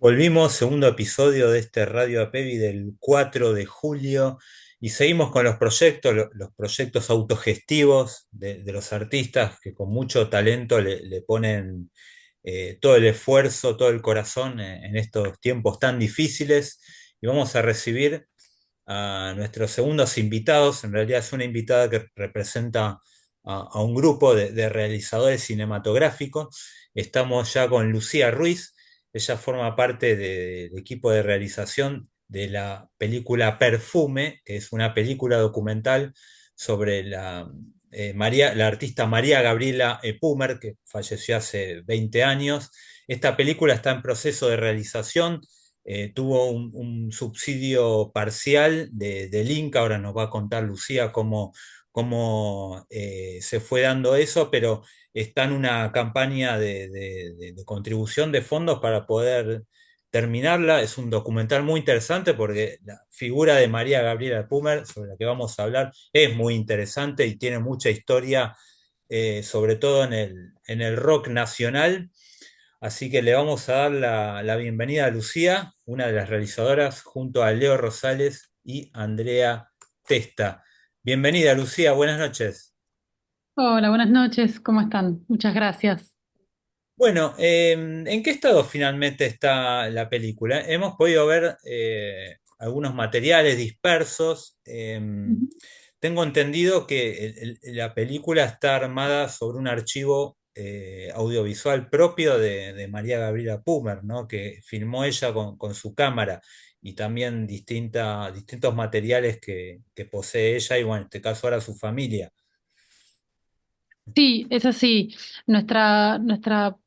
Volvimos, segundo episodio de este Radio Apevi del 4 de julio y seguimos con los proyectos, los proyectos autogestivos de los artistas que con mucho talento le ponen todo el esfuerzo, todo el corazón en estos tiempos tan difíciles. Y vamos a recibir a nuestros segundos invitados. En realidad es una invitada que representa a un grupo de realizadores cinematográficos. Estamos ya con Lucía Ruiz. Ella forma parte del equipo de realización de la película Perfume, que es una película documental sobre la artista María Gabriela Epumer, que falleció hace 20 años. Esta película está en proceso de realización. Tuvo un subsidio parcial del Inca. Ahora nos va a contar Lucía cómo se fue dando eso, pero está en una campaña de contribución de fondos para poder terminarla. Es un documental muy interesante porque la figura de María Gabriela Pumer, sobre la que vamos a hablar, es muy interesante y tiene mucha historia, sobre todo en el rock nacional. Así que le vamos a dar la bienvenida a Lucía, una de las realizadoras, junto a Leo Rosales y Andrea Testa. Bienvenida, Lucía, buenas noches. Hola, buenas noches, ¿cómo están? Muchas gracias. Bueno, ¿en qué estado finalmente está la película? Hemos podido ver algunos materiales dispersos. Ujú. Tengo entendido que la película está armada sobre un archivo audiovisual propio de María Gabriela Pumer, ¿no? Que filmó ella con su cámara y también distintos materiales que posee ella y, bueno, en este caso ahora su familia. Sí, es así. Nuestra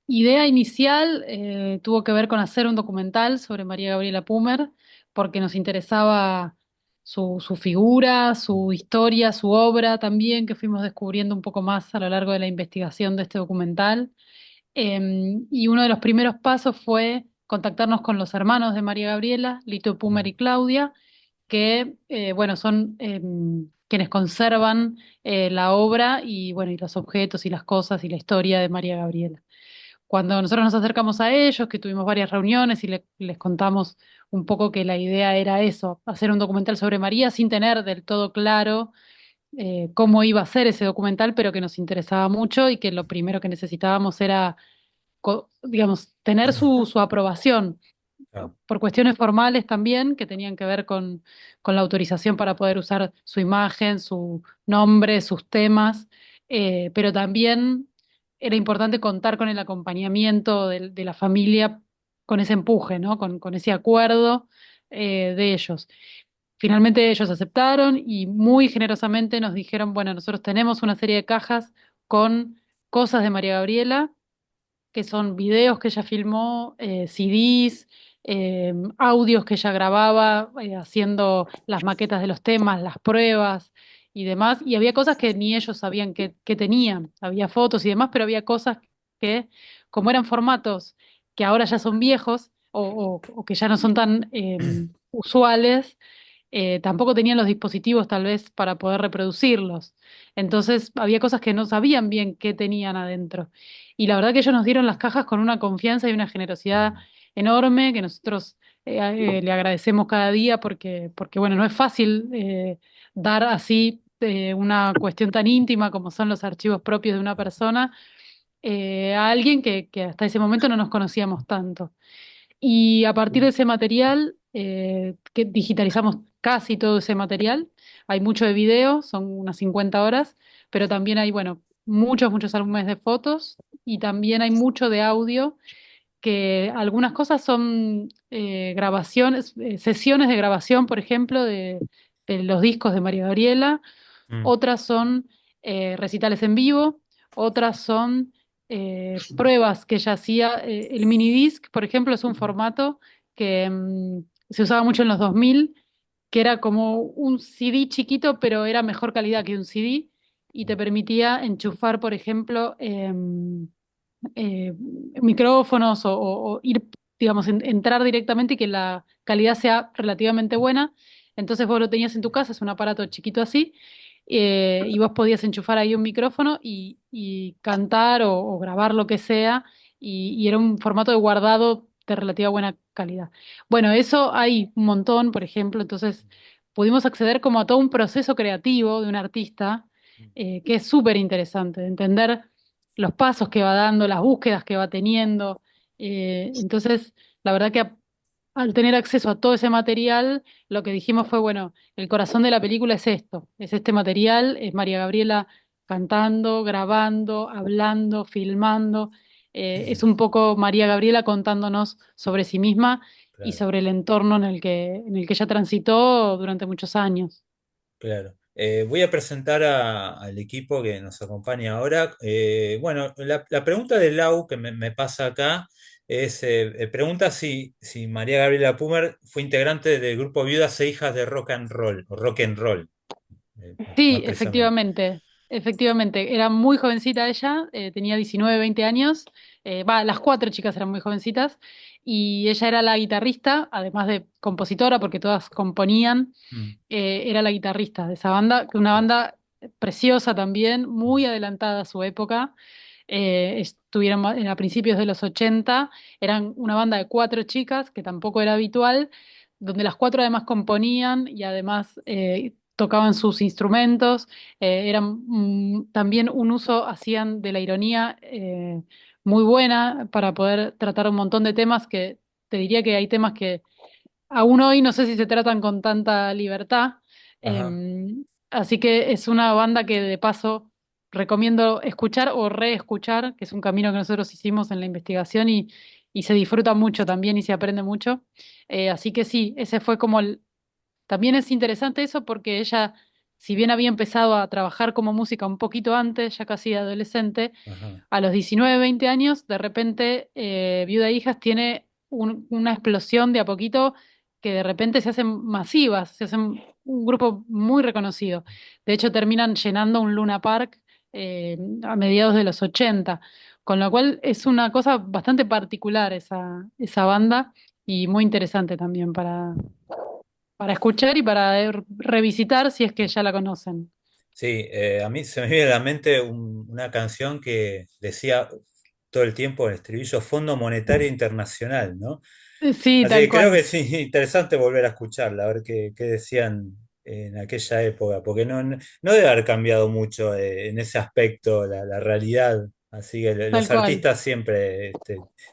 idea inicial tuvo que ver con hacer un documental sobre María Gabriela Pumer, porque nos interesaba su figura, su historia, su obra también, que fuimos descubriendo un poco más a lo largo de la investigación de este documental. Y uno de los primeros pasos fue contactarnos con los hermanos de María Gabriela, Lito Pumer y Claudia, que bueno, son quienes conservan la obra y bueno, y los objetos y las cosas y la historia de María Gabriela. Cuando nosotros nos acercamos a ellos, que tuvimos varias reuniones y les contamos un poco que la idea era eso, hacer un documental sobre María sin tener del todo claro cómo iba a ser ese documental, pero que nos interesaba mucho y que lo primero que necesitábamos era, digamos, tener su aprobación Ah, por cuestiones formales también, que tenían que ver con la autorización para poder usar su imagen, su nombre, sus temas, pero también era importante contar con el acompañamiento de la familia, con ese empuje, ¿no? Con ese acuerdo de ellos. Finalmente ellos aceptaron y muy generosamente nos dijeron, bueno, nosotros tenemos una serie de cajas con cosas de María Gabriela que son videos que ella filmó, CDs, audios que ella grababa, haciendo las maquetas de los temas, las pruebas y demás. Y había cosas que ni ellos sabían que tenían. Había fotos y demás, pero había cosas que, como eran formatos que ahora ya son viejos o que ya no son tan usuales, tampoco tenían los dispositivos tal vez para poder reproducirlos. Entonces había cosas que no sabían bien qué tenían adentro. Y la verdad que ellos nos dieron las cajas con una confianza y una generosidad enorme que nosotros le agradecemos cada día porque bueno, no es fácil dar así una cuestión tan íntima como son los archivos propios de una persona a alguien que hasta ese momento no nos conocíamos tanto. Y a partir de ese material, que digitalizamos casi todo ese material, hay mucho de video, son unas 50 horas, pero también hay, bueno, muchos álbumes de fotos y también hay mucho de audio, que algunas cosas son grabaciones, sesiones de grabación, por ejemplo, de los discos de María Gabriela, mm, otras son recitales en vivo, otras son pruebas que ella hacía. El minidisc, por ejemplo, es un formato que se usaba mucho en los 2000, que era como un CD chiquito, pero era mejor calidad que un CD y te permitía enchufar, por ejemplo, micrófonos o ir, digamos, entrar directamente y que la calidad sea relativamente buena. Entonces vos lo tenías en tu casa, es un aparato chiquito así, y vos podías enchufar ahí un micrófono y cantar o grabar lo que sea, y era un formato de guardado de relativa buena calidad. Bueno, eso hay un montón, por ejemplo, entonces pudimos acceder como a todo un proceso creativo de un artista que es súper interesante, de entender los pasos que va dando, las búsquedas que va teniendo. Entonces, la verdad que al tener acceso a todo ese material, lo que dijimos fue, bueno, el corazón de la película es esto, es este material, es María Gabriela cantando, grabando, hablando, filmando. Es un poco María Gabriela contándonos sobre sí misma y Claro. sobre el entorno en el que ella transitó durante muchos años. Claro. Voy a presentar al equipo que nos acompaña ahora. Bueno, la pregunta de Lau que me pasa acá es, pregunta si María Gabriela Pumer fue integrante del grupo Viudas e Hijas de Rock and Roll, o Rock and Roll, más Sí, precisamente. efectivamente, efectivamente. Era muy jovencita ella, tenía 19, 20 años. Las cuatro chicas eran muy jovencitas y ella era la guitarrista, además de compositora, porque todas componían. Mm, Era la guitarrista de esa banda, que una claro. banda preciosa también, Mm, muy adelantada a su época. Estuvieron a principios de los 80, eran una banda de cuatro chicas, que tampoco era habitual, donde las cuatro además componían y además tocaban sus instrumentos. Eran también un uso hacían de la ironía muy buena para poder tratar un montón de temas que te diría que hay temas que aún hoy no sé si se tratan con tanta libertad. Ajá. Así que es una banda que de paso recomiendo escuchar o reescuchar, que es un camino que nosotros hicimos en la investigación y se disfruta mucho también y se aprende mucho. Así que sí, ese fue como también es interesante eso porque ella, si bien había empezado a trabajar como música un poquito antes, ya casi adolescente, Ajá. a los 19 20 años, de repente Viuda e Hijas tiene una explosión de a poquito que de repente se hacen masivas, se hacen un grupo muy reconocido. De hecho, terminan llenando un Luna Park a mediados de los 80, con lo cual es una cosa bastante particular esa banda y muy interesante también para escuchar y para revisitar si es que ya la conocen. Sí, a mí se me viene a la mente una canción que decía todo el tiempo el estribillo Fondo Monetario Internacional, ¿no? Sí, Así tal que creo que cual, sí, interesante volver a escucharla, a ver qué decían en aquella época, porque no debe haber cambiado mucho en ese aspecto la realidad. Así que tal los cual. artistas siempre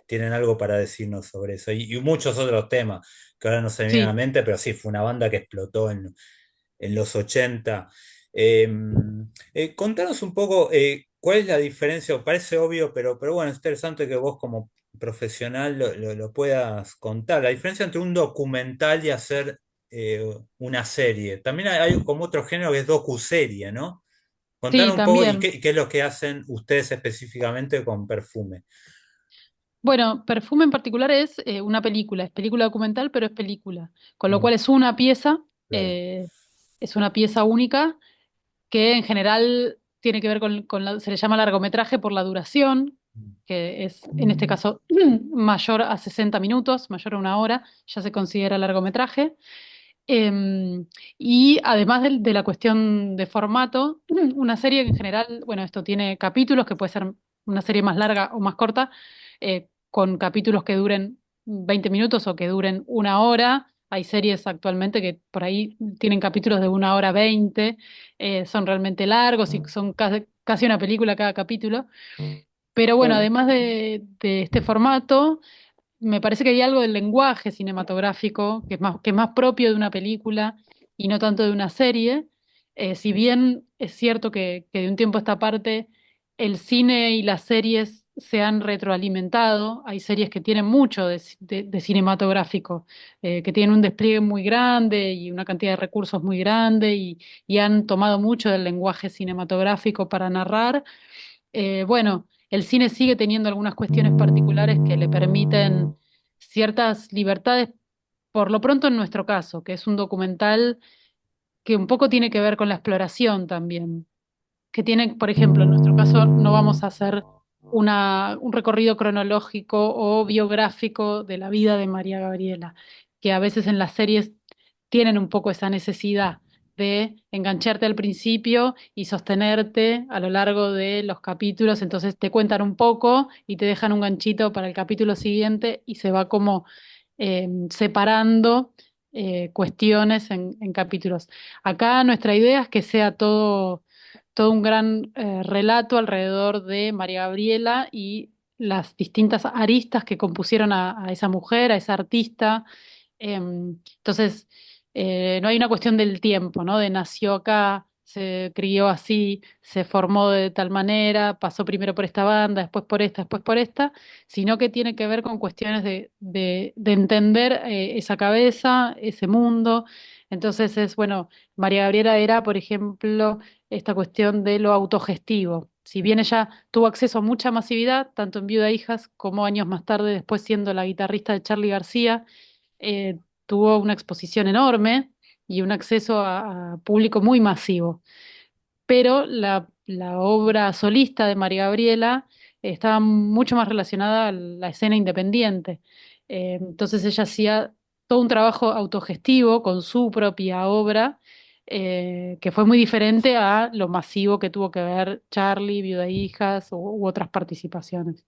tienen algo para decirnos sobre eso. Y muchos otros temas que ahora no se me vienen a la Sí, mente, pero sí, fue una banda que explotó en los 80. Eh, Contanos un poco cuál es la diferencia, parece obvio, pero bueno, es interesante que vos como profesional lo puedas contar. La diferencia entre un documental y hacer una serie. También hay como otro género que es docuserie, ¿no? sí, Contanos un poco y también. qué es lo que hacen ustedes específicamente con Perfume. Bueno, Perfume en particular es una película, es película documental, pero es película, con lo Mm, cual claro. es una pieza única que en general tiene que ver se le llama largometraje por la duración, Mm, que es en este caso mayor a 60 minutos, mayor a una hora, ya se considera largometraje. Y además de la cuestión de formato, una serie que en general, bueno, esto tiene capítulos, que puede ser una serie más larga o más corta, con capítulos que duren 20 minutos o que duren una hora. Hay series actualmente que por ahí tienen capítulos de una hora 20, son realmente largos y son casi una película cada capítulo. Pero bueno, además de este formato, me parece que hay algo del lenguaje cinematográfico que es más propio de una película y no tanto de una serie. Si bien es cierto que de un tiempo a esta parte el cine y las series se han retroalimentado, hay series que tienen mucho de cinematográfico, que tienen un despliegue muy grande y una cantidad de recursos muy grande y han tomado mucho del lenguaje cinematográfico para narrar. Bueno, el cine sigue teniendo algunas cuestiones particulares que le permiten ciertas libertades, por lo pronto en nuestro caso, que es un documental que un poco tiene que ver con la exploración también, que tiene, por ejemplo, en nuestro caso no vamos a hacer un recorrido cronológico o biográfico de la vida de María Gabriela, que a veces en las series tienen un poco esa necesidad. de engancharte al principio y sostenerte a lo largo de los capítulos. Entonces te cuentan un poco y te dejan un ganchito para el capítulo siguiente y se va como separando cuestiones en capítulos. Acá nuestra idea es que sea todo un gran relato alrededor de María Gabriela y las distintas aristas que compusieron a esa mujer, a esa artista. Entonces, no hay una cuestión del tiempo, ¿no? De nació acá, se crió así, se formó de tal manera, pasó primero por esta banda, después por esta, después por esta, sino que tiene que ver con cuestiones de entender esa cabeza, ese mundo. Entonces es, bueno, María Gabriela era, por ejemplo, esta cuestión de lo autogestivo. Si bien ella tuvo acceso a mucha masividad, tanto en Viuda e Hijas como años más tarde, después siendo la guitarrista de Charly García, tuvo una exposición enorme y un acceso a público muy masivo. Pero la obra solista de María Gabriela estaba mucho más relacionada a la escena independiente. Entonces ella hacía todo un trabajo autogestivo con su propia obra, que fue muy diferente a lo masivo que tuvo que ver Charlie, Viuda e Hijas u otras participaciones.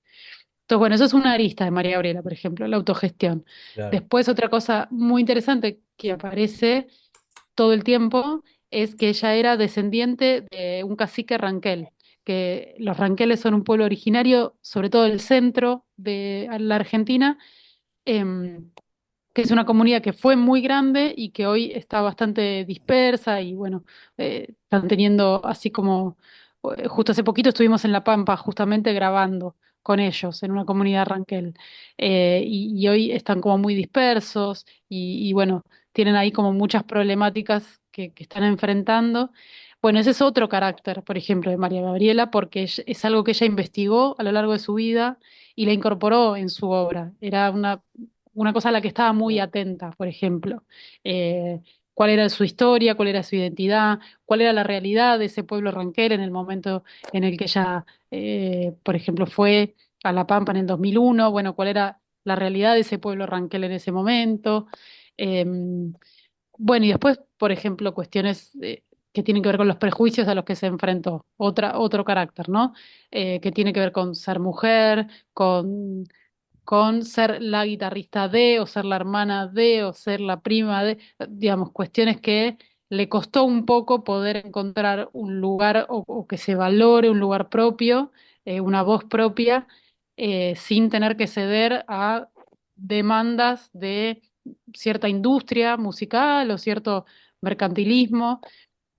Entonces, bueno, eso es una arista de María Gabriela, por ejemplo, la autogestión. Claro. Después, otra cosa muy interesante que aparece todo el tiempo es que ella era descendiente de un cacique Ranquel, que los Ranqueles son un pueblo originario, sobre todo del centro de la Argentina, em, que es una comunidad que fue muy grande y que hoy está bastante dispersa y bueno, están teniendo así como, justo hace poquito estuvimos en La Pampa justamente grabando con ellos en una comunidad Ranquel. Y hoy están como muy dispersos y bueno, tienen ahí como muchas problemáticas que están enfrentando. Bueno, ese es otro carácter, por ejemplo, de María Gabriela, porque es algo que ella investigó a lo largo de su vida y la incorporó en su obra. Era una cosa a la que estaba muy atenta, por ejemplo. Eh, Cuál era su historia, cuál era su identidad, cuál era la realidad de ese pueblo ranquel en el momento en el que ella, por ejemplo, fue a La Pampa en el 2001, bueno, cuál era la realidad de ese pueblo ranquel en ese momento. Eh, bueno, y después, por ejemplo, cuestiones que tienen que ver con los prejuicios a los que se enfrentó, otro carácter, ¿no? Que tiene que ver con ser mujer, con ser la guitarrista de, o ser la hermana de, o ser la prima de, digamos, cuestiones que le costó un poco poder encontrar un lugar o que se valore un lugar propio, una voz propia, sin tener que ceder a demandas de cierta industria musical o cierto mercantilismo,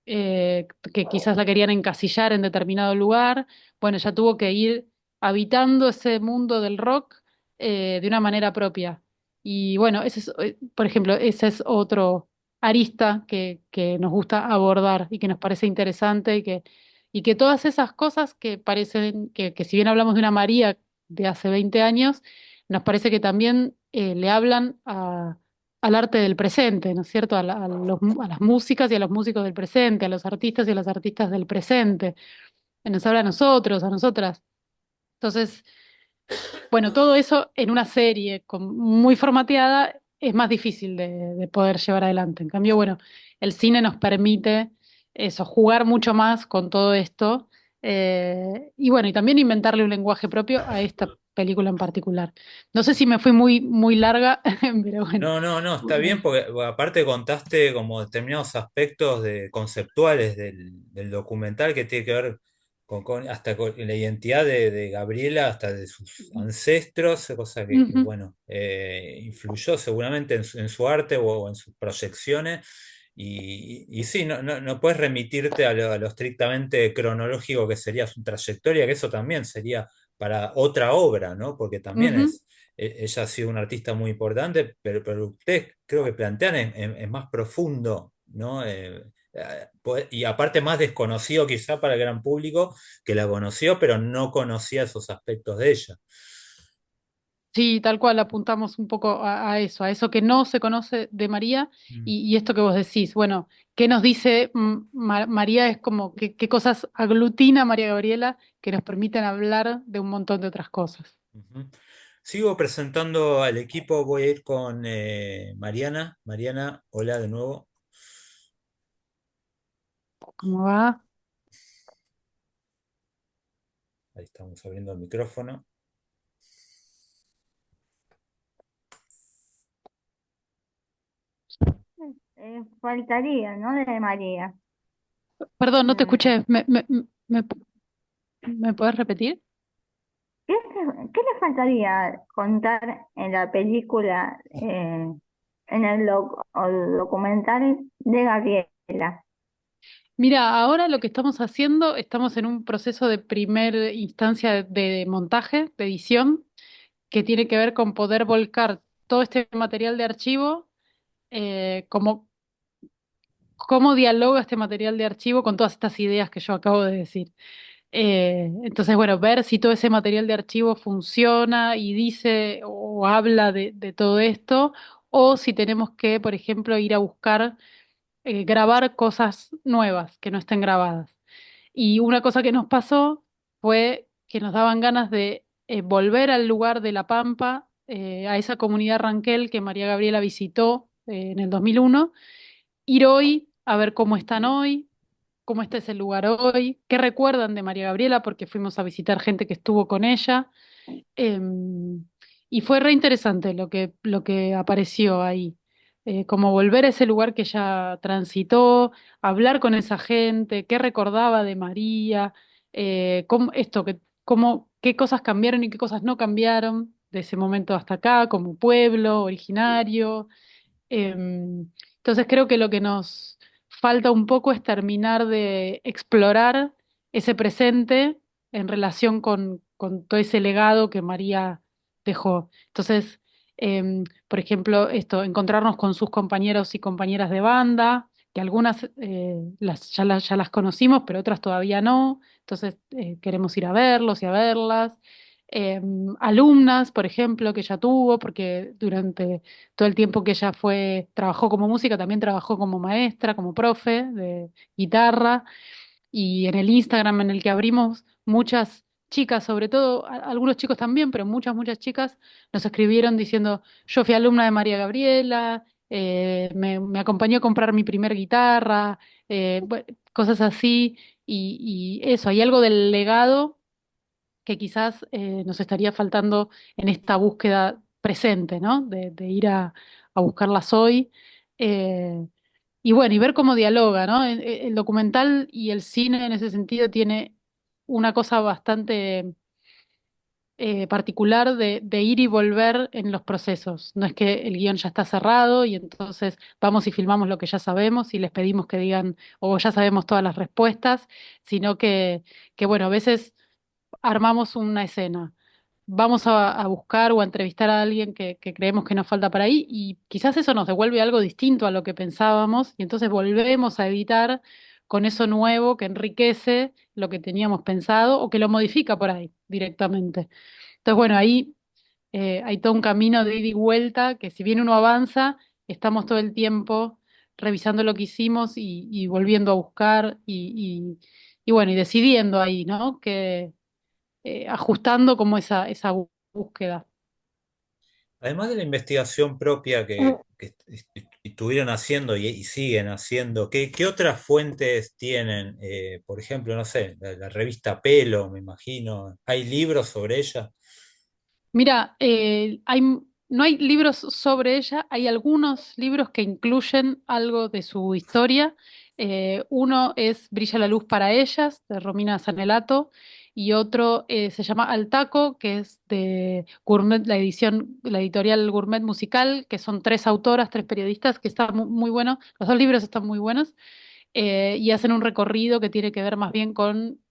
que quizás la querían encasillar en determinado lugar. Bueno, ella tuvo que ir habitando ese mundo del rock de una manera propia. Y bueno, por ejemplo, ese es otro arista que nos gusta abordar y que nos parece interesante y que todas esas cosas que parecen, que si bien hablamos de una María de hace 20 años, nos parece que también le hablan al arte del presente, ¿no es cierto? A las músicas y a los músicos del presente, a los artistas y a las artistas del presente. Nos habla a nosotros, a nosotras. Entonces, bueno, todo eso en una serie muy formateada es más difícil de poder llevar adelante. En cambio, bueno, el cine nos permite eso, jugar mucho más con todo esto, y bueno, y también inventarle un lenguaje propio a esta película en particular. No sé si me fui muy larga, pero bueno. No, no, no, está bien porque bueno, aparte contaste como determinados aspectos conceptuales del documental que tiene que ver hasta con la identidad de Gabriela, hasta de sus ancestros, cosa que, Ujú, bueno, influyó seguramente en su arte o en sus proyecciones. Y sí, no puedes remitirte a lo estrictamente cronológico que sería su trayectoria, que eso también sería para otra obra, ¿no? Porque también ujú. ella ha sido una artista muy importante, pero ustedes creo que plantean en más profundo, ¿no? Y aparte más desconocido quizá para el gran público que la conoció, pero no conocía esos aspectos de ella. Sí, tal cual, apuntamos un poco a eso que no se conoce de María Mm. y esto que vos decís, bueno, ¿qué nos dice María? Es como qué cosas aglutina María Gabriela que nos permiten hablar de un montón de otras cosas. Ujú. Sigo presentando al equipo, voy a ir con Mariana. Mariana, hola de nuevo. ¿Cómo va? Ahí estamos abriendo el micrófono. Faltaría, ¿no? De María. Perdón, no te Mm, escuché. ¿Me puedes repetir? ¿Qué le faltaría contar en la película, en el o documental de Gabriela? Mira, ahora lo que estamos haciendo, estamos en un proceso de primer instancia de montaje, de edición, que tiene que ver con poder volcar todo este material de archivo, como cómo dialoga este material de archivo con todas estas ideas que yo acabo de decir. Entonces, bueno, ver si todo ese material de archivo funciona y dice o habla de todo esto, o si tenemos que, por ejemplo, ir a buscar, grabar cosas nuevas que no estén grabadas. Y una cosa que nos pasó fue que nos daban ganas de volver al lugar de La Pampa, a esa comunidad Ranquel que María Gabriela visitó en el 2001, ir hoy a ver cómo están hoy, cómo está ese lugar hoy, qué recuerdan de María Gabriela, porque fuimos a visitar gente que estuvo con ella. Em, y fue re interesante lo que apareció ahí. Como volver a ese lugar que ella transitó, hablar con esa gente, qué recordaba de María, qué cosas cambiaron y qué cosas no cambiaron de ese momento hasta acá, como pueblo originario. Entonces creo que lo que nos falta un poco es terminar de explorar ese presente en relación con todo ese legado que María dejó. Entonces, por ejemplo, esto, encontrarnos con sus compañeros y compañeras de banda, que algunas ya las conocimos, pero otras todavía no. Entonces, queremos ir a verlos y a verlas. Alumnas, por ejemplo, que ella tuvo, porque durante todo el tiempo que ella trabajó como música, también trabajó como maestra, como profe de guitarra, y en el Instagram en el que abrimos, muchas chicas, sobre todo, algunos chicos también, pero muchas chicas nos escribieron diciendo, yo fui alumna de María Gabriela, me acompañó a comprar mi primer guitarra, cosas así, y eso, hay algo del legado que quizás nos estaría faltando en esta búsqueda presente, ¿no? De ir a buscarlas hoy. eh, y bueno, y ver cómo dialoga, ¿no? El documental y el cine en ese sentido tiene una cosa bastante particular de ir y volver en los procesos. No es que el guión ya está cerrado y entonces vamos y filmamos lo que ya sabemos y les pedimos que digan, o ya sabemos todas las respuestas, sino que bueno, a veces armamos una escena. Vamos a buscar o a entrevistar a alguien que creemos que nos falta para ahí y quizás eso nos devuelve algo distinto a lo que pensábamos y entonces volvemos a editar con eso nuevo que enriquece lo que teníamos pensado o que lo modifica por ahí directamente. Entonces, bueno, ahí hay todo un camino de ida y vuelta que si bien uno avanza, estamos todo el tiempo revisando lo que hicimos y volviendo a buscar y bueno, y decidiendo ahí, ¿no? Ajustando como esa búsqueda. Además de la investigación propia que estuvieron haciendo y siguen haciendo, ¿qué otras fuentes tienen? Por ejemplo, no sé, la revista Pelo, me imagino. ¿Hay libros sobre ella? Mira, no hay libros sobre ella, hay algunos libros que incluyen algo de su historia. Uno es Brilla la luz para ellas, de Romina Sanelato, y otro se llama Altaco, que es de Gourmet, la editorial Gourmet Musical, que son tres autoras, tres periodistas, que está muy bueno. Los dos libros están muy buenos. Y hacen un recorrido que tiene que ver más bien con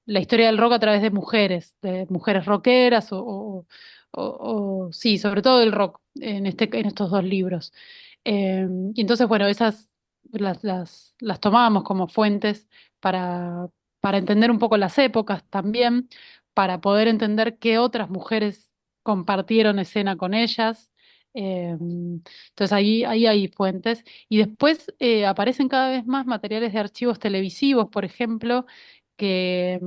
la historia del rock a través de mujeres rockeras sí, sobre todo el rock en estos dos libros. Y entonces, bueno, esas las tomábamos como fuentes para, para entender un poco las épocas también, para poder entender qué otras mujeres compartieron escena con ellas. Entonces ahí hay fuentes. Y después aparecen cada vez más materiales de archivos televisivos, por ejemplo, que,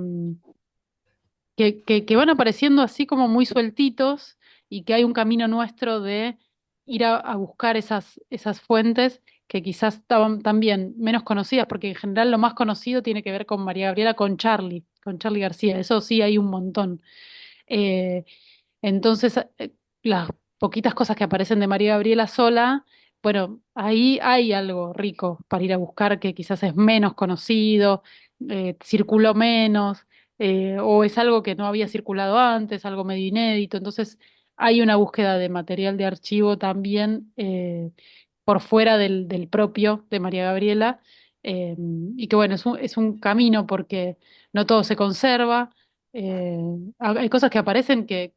que van apareciendo así como muy sueltitos y que hay un camino nuestro de ir a buscar esas fuentes que quizás estaban también menos conocidas, porque en general lo más conocido tiene que ver con María Gabriela, con Charly García, eso sí hay un montón. Eh, entonces, las poquitas cosas que aparecen de María Gabriela sola, bueno, ahí hay algo rico para ir a buscar que quizás es menos conocido, circuló menos, o es algo que no había circulado antes, algo medio inédito. Entonces, hay una búsqueda de material de archivo también por fuera del propio de María Gabriela, eh, y que bueno, es un camino porque no todo se conserva. eh, Hay cosas que aparecen que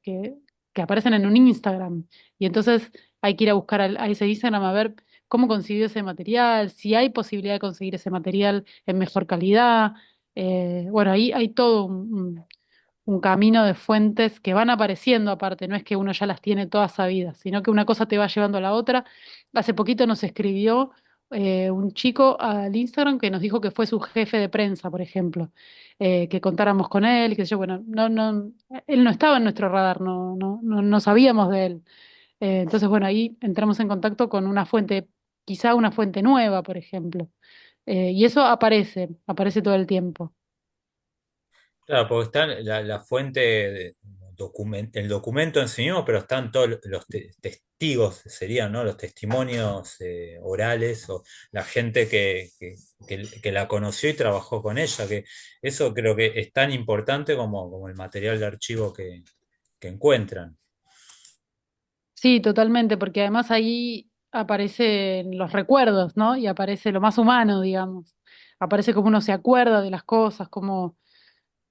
aparecen en un Instagram y entonces hay que ir a buscar a ese Instagram a ver cómo consiguió ese material, si hay posibilidad de conseguir ese material en mejor calidad. Bueno, ahí hay todo un camino de fuentes que van apareciendo aparte, no es que uno ya las tiene todas sabidas, sino que una cosa te va llevando a la otra. Hace poquito nos escribió un chico al Instagram que nos dijo que fue su jefe de prensa, por ejemplo, que contáramos con él, que yo, bueno, él no estaba en nuestro radar, no sabíamos de él. Entonces, bueno, ahí entramos en contacto con una fuente, quizá una fuente nueva, por ejemplo. Y eso aparece todo el tiempo. Claro, porque está la fuente, el documento en sí mismo, pero están todos los testigos, serían, ¿no? Los testimonios orales o la gente que la conoció y trabajó con ella, que eso creo que es tan importante como el material de archivo que encuentran. Sí, totalmente, porque además ahí aparecen los recuerdos, ¿no? Y aparece lo más humano, digamos. Aparece cómo uno se acuerda de las cosas, como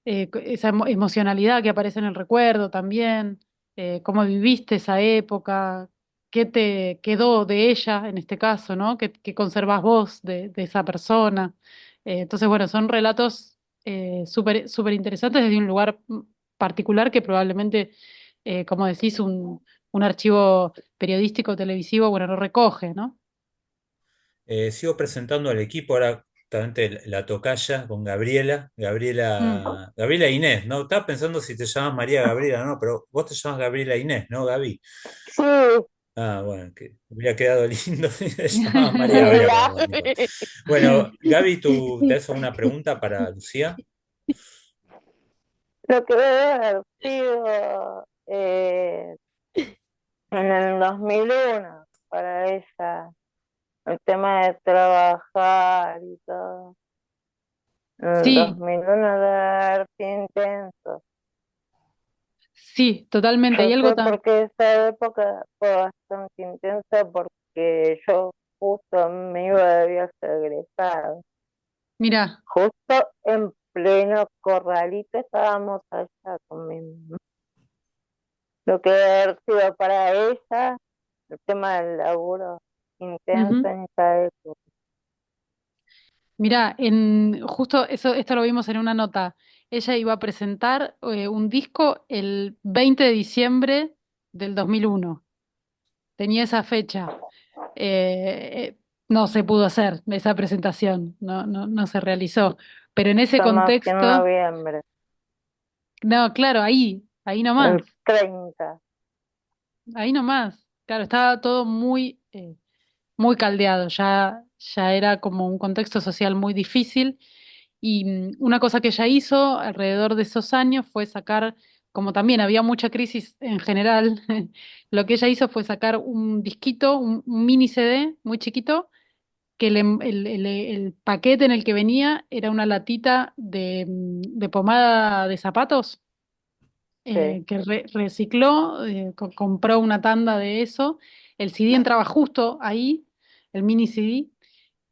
esa emocionalidad que aparece en el recuerdo también, cómo viviste esa época, qué te quedó de ella en este caso, ¿no? ¿Qué conservas vos de esa persona? Entonces, bueno, son relatos súper interesantes desde un lugar particular que probablemente, como decís, un archivo periodístico televisivo, bueno, no recoge, ¿no? Sigo presentando al equipo ahora, justamente la tocaya con Gabriela, Mm. Gabriela Inés, ¿no? Estaba pensando si te llamas María Gabriela, no, pero vos te llamas Gabriela Inés, ¿no, Gaby? Sí, Ah, bueno, que hubiera quedado lindo si te llamabas María Gabriela, pero bueno, no importa. Bueno, Gaby, ¿tú te haces una pregunta para Lucía? lo que debe haber sido en el 2001 para ella, el tema de trabajar y todo. En el Sí, 2001 debe haber sido intenso. sí, totalmente. Hay Yo algo sé tan... porque esa época fue bastante intensa porque yo justo me iba de viaje egresado. Mira. Justo en pleno corralito estábamos allá con mi mamá. Lo que debe haber sido para ella el tema del laburo intenso Ujú. en esa época. Mira, justo esto lo vimos en una nota. Ella iba a presentar un disco el 20 de diciembre del 2001. Tenía esa fecha. No se pudo hacer esa presentación, no se realizó. Pero en ese Estamos aquí en contexto, noviembre, no, claro, ahí nomás, el 30. ahí nomás. Claro, estaba todo muy caldeado, ya era como un contexto social muy difícil. Y una cosa que ella hizo alrededor de esos años fue sacar, como también había mucha crisis en general, lo que ella hizo fue sacar un disquito, un mini CD muy chiquito, que el paquete en el que venía era una latita de pomada de zapatos, Sí, que recicló, compró una tanda de eso. El CD entraba justo ahí, el mini CD,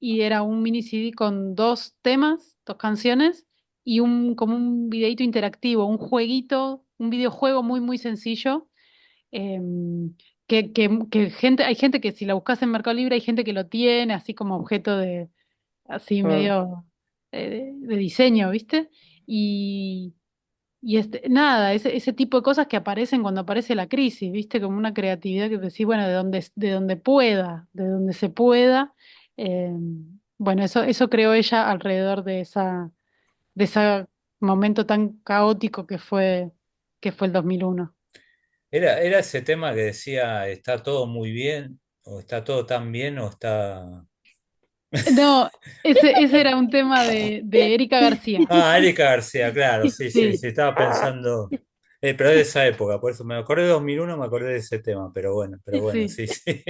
y era un mini CD con dos temas, dos canciones, y como un videíto interactivo, un jueguito, un videojuego muy sencillo. Hay gente que si la buscas en Mercado Libre, hay gente que lo tiene así como objeto así mm, medio de diseño, ¿viste? Y nada, ese tipo de cosas que aparecen cuando aparece la crisis, ¿viste? Como una creatividad que decís, bueno, de donde pueda, de donde se pueda. eh, bueno, eso creó ella alrededor de ese momento tan caótico que fue el 2001. Era ese tema que decía, está todo muy bien, o está todo tan bien, o está... No, ese era un tema de Erika García. Ah, Erika García, claro, sí, sí, Sí, sí, estaba pensando, pero es de esa época, por eso me acordé de 2001, me acordé de ese tema, pero bueno, sí, sí, sí.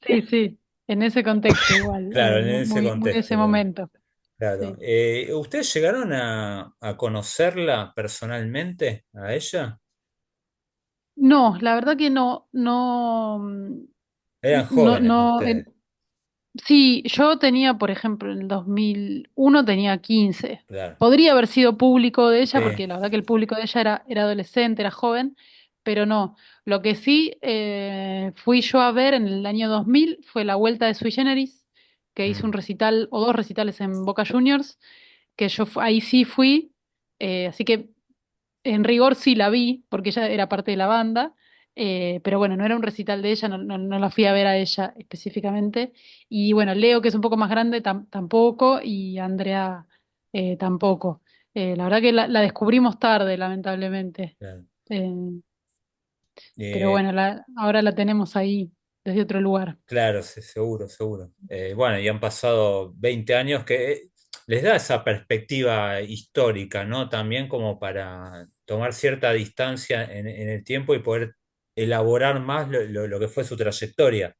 sí, sí, en ese contexto igual, Claro, en ese muy, muy de contexto, ese claro. momento. Claro. Sí. ¿Ustedes llegaron a conocerla personalmente, a ella? No, la verdad que no, no, Eran no, jóvenes no, ustedes, sí, yo tenía, por ejemplo, en el 2001 tenía 15. claro. Podría haber sido público de ella, Sí. porque la verdad que el público de ella era adolescente, era joven, pero no. Lo que sí fui yo a ver en el año 2000 fue la vuelta de Sui Generis, que hizo un Mm, recital o dos recitales en Boca Juniors, que ahí sí fui, así que en rigor sí la vi, porque ella era parte de la banda, pero bueno, no era un recital de ella, no la fui a ver a ella específicamente. Y bueno, Leo, que es un poco más grande, tampoco, y Andrea tampoco. La verdad que la descubrimos tarde, lamentablemente. claro. Eh, pero Eh, bueno, ahora la tenemos ahí desde otro lugar. claro, sí, seguro, seguro. Bueno, y han pasado 20 años que les da esa perspectiva histórica, ¿no? También como para tomar cierta distancia en el tiempo y poder elaborar más lo que fue su trayectoria.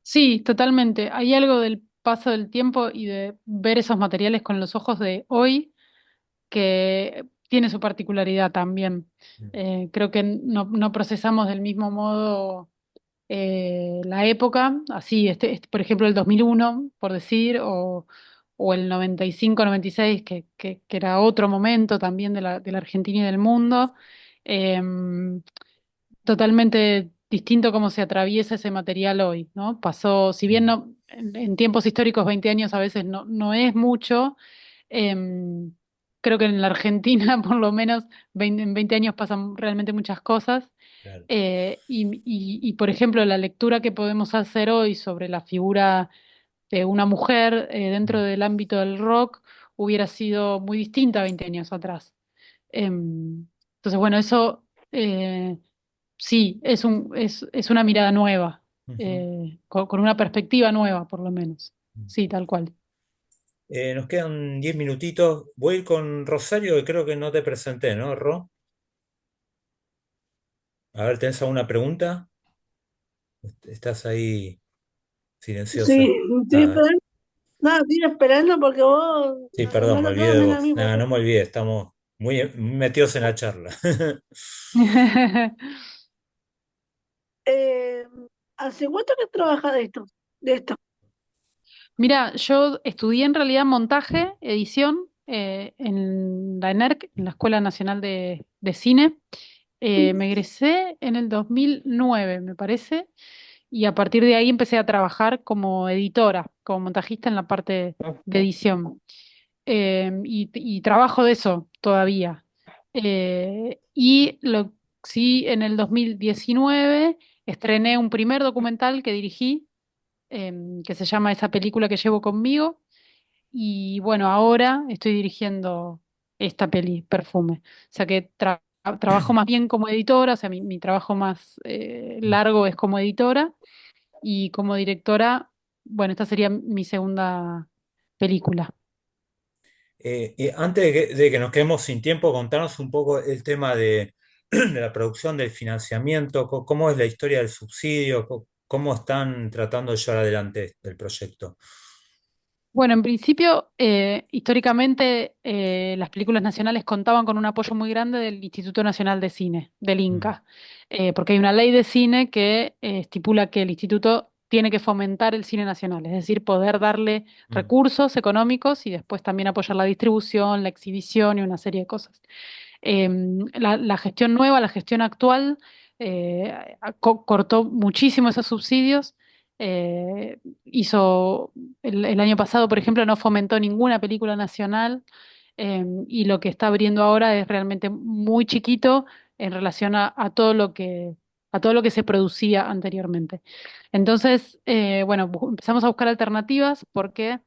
Sí, totalmente. Hay algo del paso del tiempo y de ver esos materiales con los ojos de hoy que tiene su particularidad también. Creo que no procesamos del mismo modo la época, así, por ejemplo, el 2001, por decir, o el 95, 96, que era otro momento también de la Argentina y del mundo. Em, Totalmente distinto cómo se atraviesa ese material hoy, ¿no? Pasó, si bien no, en tiempos históricos 20 años a veces no es mucho, em, creo que en la Argentina por lo menos en 20 años pasan realmente muchas cosas. Claro. Y, por ejemplo, la lectura que podemos hacer hoy sobre la figura de una mujer dentro Mm. del ámbito del rock hubiera sido muy distinta 20 años atrás. Entonces, bueno, eso sí, es una mirada nueva, Ujú. con una perspectiva nueva, por lo menos. Sí, tal cual. Nos quedan 10 minutitos. Voy a ir con Rosario, que creo que no te presenté, ¿no, Ro? A ver, ¿tenés alguna pregunta? Estás ahí silenciosa. Sí, estoy Ah, esperando. No, estoy esperando porque vos sí, no perdón, me lo olvidé de tomen a vos. mí. Nada, no me olvidé, estamos muy metidos en la charla. Eh, ¿Hace cuánto que trabajas de esto? De esto. Mira, yo estudié en realidad montaje, edición, en la ENERC, en la Escuela Nacional de Cine. Me egresé en el 2009, me parece, y a partir de ahí empecé a trabajar como editora, como montajista en la parte de edición. Y trabajo de eso todavía. Sí, en el 2019 estrené un primer documental que dirigí, que se llama Esa película que llevo conmigo. Y bueno, ahora estoy dirigiendo esta peli, Perfume. O sea que trabajo más bien como editora, o sea, mi trabajo más largo es como editora y como directora, bueno, esta sería mi segunda película. Y antes de que nos quedemos sin tiempo, contarnos un poco el tema de la producción, del financiamiento, cómo es la historia del subsidio, cómo están tratando de llevar adelante el proyecto. Bueno, en principio, históricamente, las películas nacionales contaban con un apoyo muy grande del Instituto Nacional de Cine, del Mm, INCA, porque hay una ley de cine que estipula que el instituto tiene que fomentar el cine nacional, es decir, poder darle mm, recursos económicos y después también apoyar la distribución, la exhibición y una serie de cosas. La gestión nueva, la gestión actual, cortó muchísimo esos subsidios. Hizo el año pasado, por ejemplo, no fomentó ninguna película nacional, y lo que está abriendo ahora es realmente muy chiquito en relación a todo lo que se producía anteriormente. Entonces, bueno, empezamos a buscar alternativas porque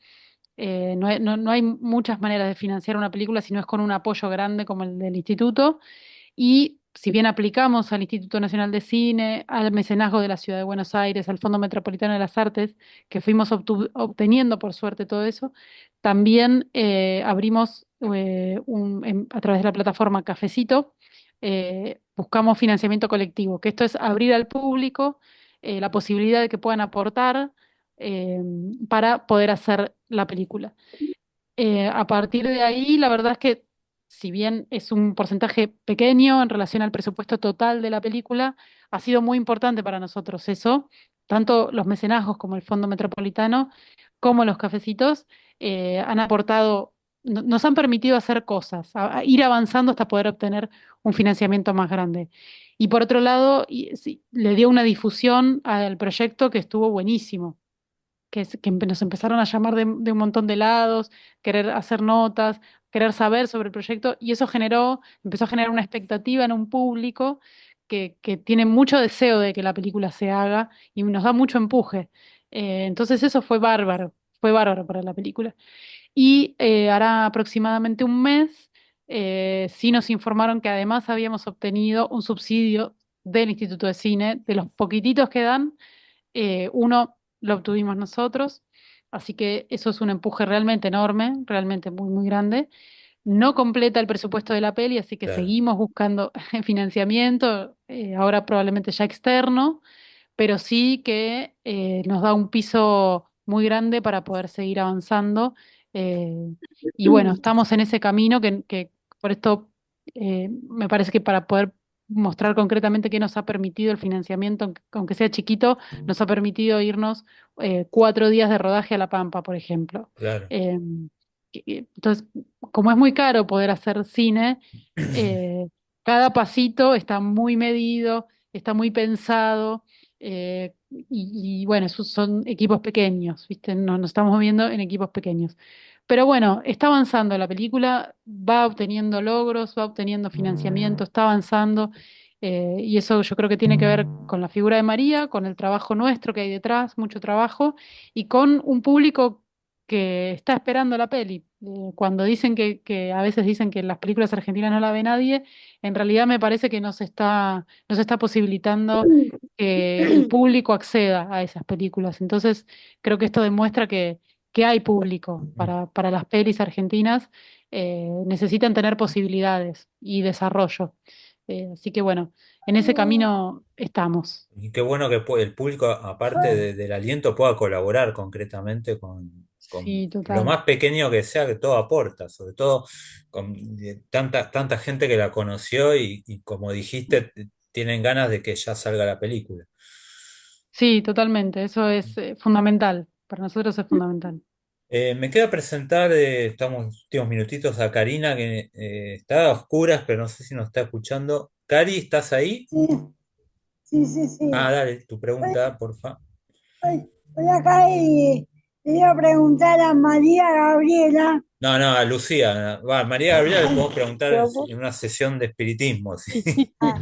no hay muchas maneras de financiar una película si no es con un apoyo grande como el del instituto. Y si bien aplicamos al Instituto Nacional de Cine, al mecenazgo de la Ciudad de Buenos Aires, al Fondo Metropolitano de las Artes, que fuimos obteniendo por suerte todo eso, también abrimos a través de la plataforma Cafecito, buscamos financiamiento colectivo, que esto es abrir al público la posibilidad de que puedan aportar eh, para poder hacer la película. A partir de ahí, la verdad es que si bien es un porcentaje pequeño en relación al presupuesto total de la película, ha sido muy importante para nosotros eso, tanto los mecenazgos como el Fondo Metropolitano, como los cafecitos, han aportado, nos han permitido hacer cosas, a ir avanzando hasta poder obtener un financiamiento más grande. Y por otro lado, sí, le dio una difusión al proyecto que estuvo buenísimo que nos empezaron a llamar de un montón de lados, querer hacer notas, querer saber sobre el proyecto, y eso empezó a generar una expectativa en un público que tiene mucho deseo de que la película se haga y nos da mucho empuje. Entonces eso fue bárbaro para la película. Y hará aproximadamente un mes, sí nos informaron que además habíamos obtenido un subsidio del Instituto de Cine, de los poquititos que dan uno lo obtuvimos nosotros, así que eso es un empuje realmente enorme, realmente muy, muy grande. No completa el presupuesto de la peli, así que Claro. seguimos buscando financiamiento, ahora probablemente ya externo, pero sí que nos da un piso muy grande para poder seguir avanzando. Y bueno, estamos en ese camino que por esto me parece que para poder mostrar concretamente qué nos ha permitido el financiamiento, aunque sea chiquito, nos ha permitido irnos 4 días de rodaje a La Pampa, por ejemplo. Claro. Eh, entonces, como es muy caro poder hacer cine, eh, cada pasito está muy medido, está muy pensado. Bueno, esos son equipos pequeños, ¿viste? Nos estamos moviendo en equipos pequeños. Pero bueno, está avanzando la película, va obteniendo logros, va obteniendo financiamiento, está avanzando. Y eso yo creo que tiene que ver con la figura de María, con el trabajo nuestro que hay detrás, mucho trabajo, y con un público que está esperando la peli. Cuando dicen que a veces dicen que las películas argentinas no la ve nadie, en realidad me parece que nos está posibilitando que el público acceda a esas películas. Entonces, creo que esto demuestra que hay público para las pelis argentinas. Necesitan tener posibilidades y desarrollo. Así que bueno, en ese camino estamos. Y qué bueno que el público, aparte del aliento, pueda colaborar concretamente con Sí, lo total. más pequeño que sea, que todo aporta, sobre todo con tanta gente que la conoció y como dijiste, tienen ganas de que ya salga la película. Sí, totalmente. Eso es fundamental. Para nosotros es fundamental. Me queda presentar, estamos últimos minutitos, a Karina, que está a oscuras, pero no sé si nos está escuchando. Cari, ¿estás ahí? Sí, sí, sí, Ah, sí. dale, tu pregunta, porfa. Estoy acá y le iba a preguntar a María Gabriela. No, no, a Lucía. Va, María Gabriela le podemos preguntar Yo, en una sesión de espiritismo, sí. Ah,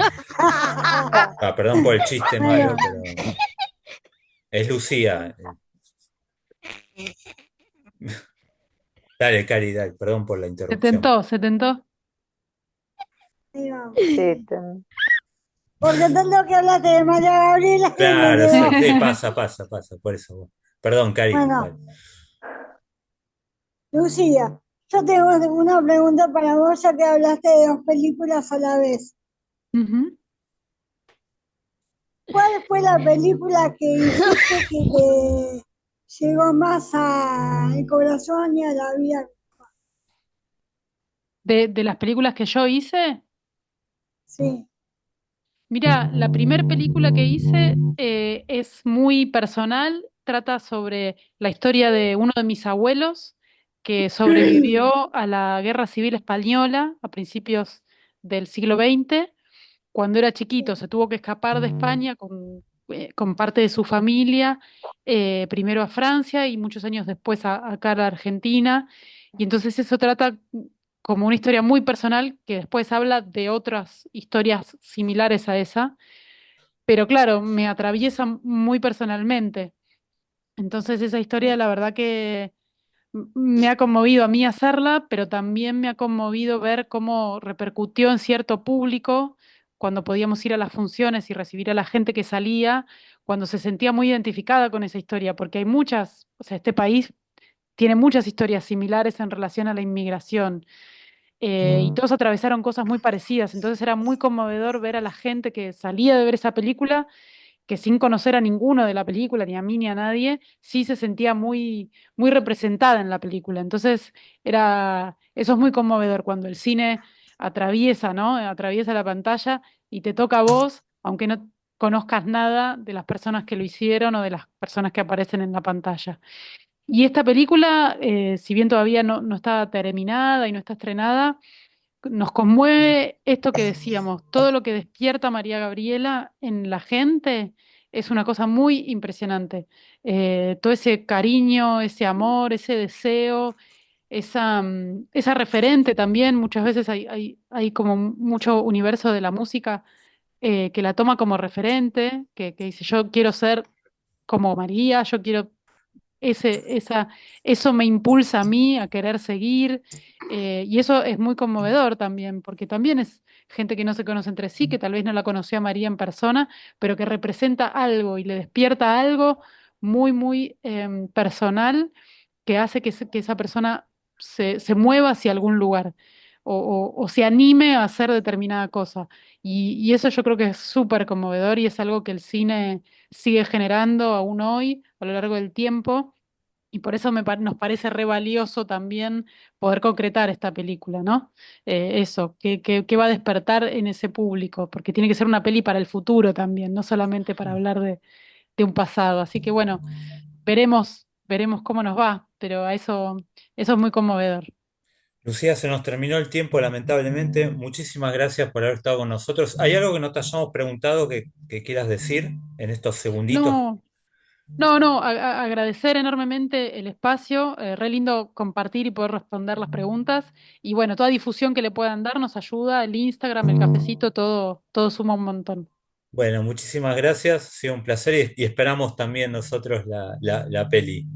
Ah, perdón por el chiste bueno, malo, pero es Lucía. Dale, Cari, dale, perdón por la Se interrupción. tentó, se tentó. ahí vamos. sí, Porque tanto que hablaste de María Gabriela y me Claro, sí, quedó. sí, pasa, por eso. Perdón, Cari, Bueno, dale. Lucía, yo tengo una pregunta para vos, ya que hablaste de dos películas a la vez. Ujú. ¿Cuál fue la película que hiciste que te llegó más al corazón y a la vida? De las películas que yo hice, Sí. mira, la primera película que hice es muy personal, trata sobre la historia de uno de mis abuelos que sobrevivió a la Guerra Civil Española a principios del siglo XX. Cuando era chiquito se tuvo que escapar de España con parte de su familia, primero a Francia y muchos años después acá a la Argentina. Y entonces eso trata como una historia muy personal que después habla de otras historias similares a esa, pero claro, me atraviesa muy personalmente. Entonces esa historia la verdad que me ha conmovido a mí hacerla, pero también me ha conmovido ver cómo repercutió en cierto público cuando podíamos ir a las funciones y recibir a la gente que salía, cuando se sentía muy identificada con esa historia, porque hay muchas, o sea, este país tiene muchas historias similares en relación a la inmigración. Y todos atravesaron cosas muy parecidas, entonces era muy conmovedor ver a la gente que salía de ver esa película, que sin conocer a ninguno de la película, ni a mí ni a nadie, sí se sentía muy, muy representada en la película. Entonces eso es muy conmovedor cuando el cine atraviesa, ¿no? Atraviesa la pantalla y te toca a vos, aunque no conozcas nada de las personas que lo hicieron o de las personas que aparecen en la pantalla. Y esta película, si bien todavía no está terminada y no está estrenada, nos conmueve esto que decíamos, todo lo que despierta María Gabriela en la gente es una cosa muy impresionante. Todo ese cariño, ese amor, ese deseo, esa referente también, muchas veces hay como mucho universo de la música que la toma como referente, que dice yo quiero ser como María, yo quiero eso me impulsa a mí a querer seguir, y eso es muy conmovedor también, porque también es gente que no se conoce entre sí, que tal vez no la conoció a María en persona, pero que representa algo y le despierta algo muy, muy personal que hace que esa persona se mueva hacia algún lugar o se anime a hacer determinada cosa. Y eso yo creo que es súper conmovedor y es algo que el cine sigue generando aún hoy a lo largo del tiempo. Y por eso nos parece re valioso también poder concretar esta película, ¿no? Eso, que va a despertar en ese público, porque tiene que ser una peli para el futuro también, no solamente para hablar de un pasado. Así que bueno, veremos cómo nos va, pero eso es muy conmovedor. Lucía, se nos terminó el tiempo, lamentablemente. Muchísimas gracias por haber estado con nosotros. ¿Hay algo que no te hayamos preguntado que quieras decir en estos segunditos? No, no, agradecer enormemente el espacio, re lindo compartir y poder responder las preguntas. Y bueno, toda difusión que le puedan dar nos ayuda, el Instagram, el cafecito, todo suma un montón. Bueno, muchísimas gracias. Ha sido un placer y esperamos también nosotros la peli.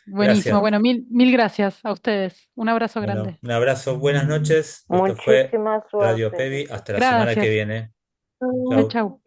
Buenísimo, Gracias. bueno, mil gracias a ustedes. Un abrazo Bueno, grande. un abrazo, buenas noches. Esto fue Muchísima Radio suerte. Pevi. Hasta la semana que Gracias. viene. Chau, Chau. chau.